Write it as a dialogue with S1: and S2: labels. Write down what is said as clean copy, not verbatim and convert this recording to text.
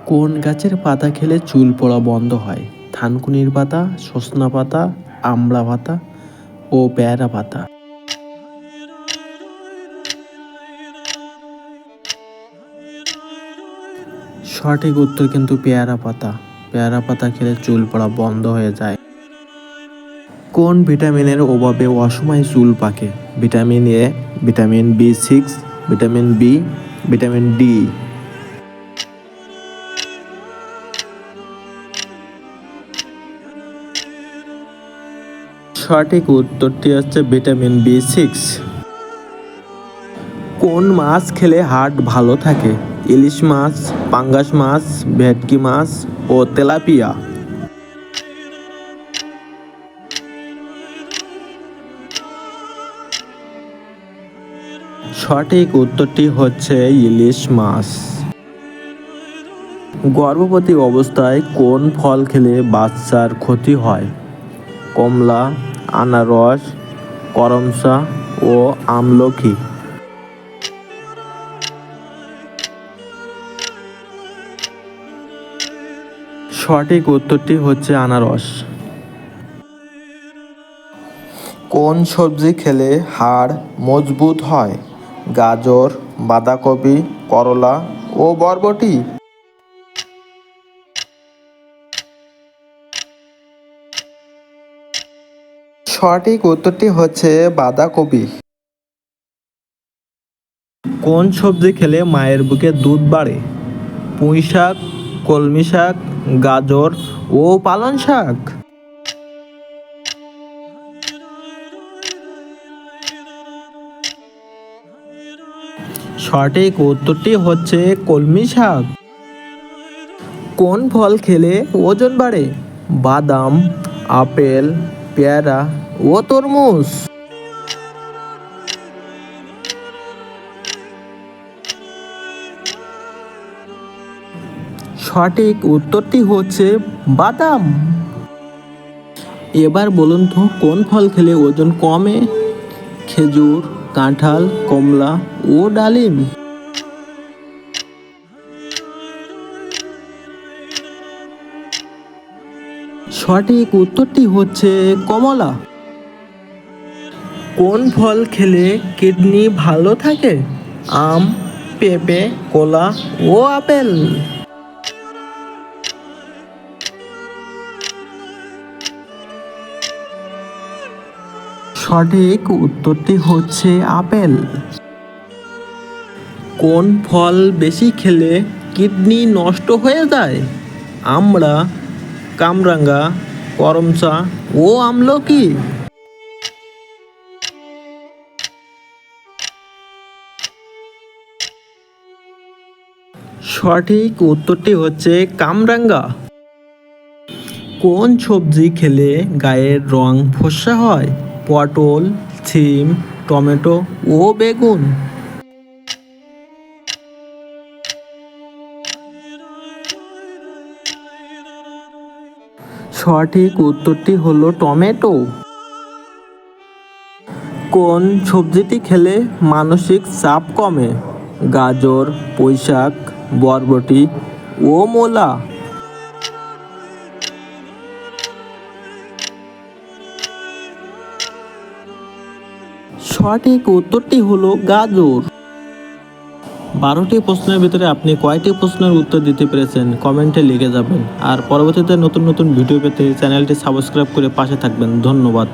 S1: কোন গাছের পাতা খেলে চুল পড়া বন্ধ হয়? থানকুনির পাতা, সজনা পাতা, আমড়া পাতা ও পেয়ারা পাতা। সঠিক উত্তর কিন্তু পেয়ারা পাতা। পেয়ারা পাতা খেলে চুল পড়া বন্ধ হয়ে যায়। কোন ভিটামিনের অভাবে অসময়ে চুল পাকে? Vitamin A, vitamin B6, vitamin B, vitamin D. সঠিক উত্তরটি হচ্ছে ভিটামিন B6। কোন মাছ খেলে হার্ট ভালো থাকে? ইলিশ মাছ, পাঙ্গাস মাছ, ভেটকি মাছ ও তেলাপিয়া। সঠিক উত্তরটি হচ্ছে ইলিশ মাছ। গর্ভবতী অবস্থায় কোন ফল খেলে বাচ্চার ক্ষতি হয়? কমলা, আনারস, করমচা ও আমলকি। সঠিক উত্তরটি হচ্ছে আনারস। কোন সবজি খেলে হাড় মজবুত হয়? গাজর, বাঁধাকপি, করলা ও বরবটি। সঠিক উত্তরটি হচ্ছে বাঁধাকপি। কোন সবজি খেলে মায়ের বুকে দুধ বাড়ে? পুঁই শাক, কলমি শাক, গাজর ও পালং শাক। সঠিক উত্তরটি হচ্ছে কলমি শাক। কোন ফল খেলে ওজন বাড়ে? বাদাম, আপেল, পেয়ারা ও তরমুজ। সঠিক উত্তরটি হচ্ছে বাদাম। এবার বলুন তো কোন ফল খেলে ওজন কমে? খেজুর, কাঁঠাল, কমলা ও ডালিম। সঠিক উত্তরটি হচ্ছে কমলা। কোন ফল খেলে কিডনি ভালো থাকে? আম, পেঁপে, কলা ও আপেল। সঠিক উত্তরটি হচ্ছে আপেল। কোন ফল বেশি খেলে কিডনি নষ্ট হয়ে যায়? আমড়া, কামরাঙ্গা, করমচা ও আমলকি। সঠিক উত্তরটি হচ্ছে কামরাঙ্গা। কোন সবজি খেলে গায়ের রং ফর্সা হয়? পটল, সিম, টমেটো ও বেগুন। সঠিক উত্তরটি হলো টমেটো। কোন সবজিটি খেলে মানসিক চাপ কমে? গাজর, পুঁইশাক, বরবটি ও মূলা। সঠিক উত্তরটি হলো গাজর। 12টি প্রশ্নের ভিতরে আপনি কয়টি প্রশ্নের উত্তর দিতে পেরেছেন কমেন্টে লিখে যাবেন। আর পরবর্তীতে নতুন নতুন ভিডিও পেতে চ্যানেলটি সাবস্ক্রাইব করে পাশে থাকবেন। ধন্যবাদ।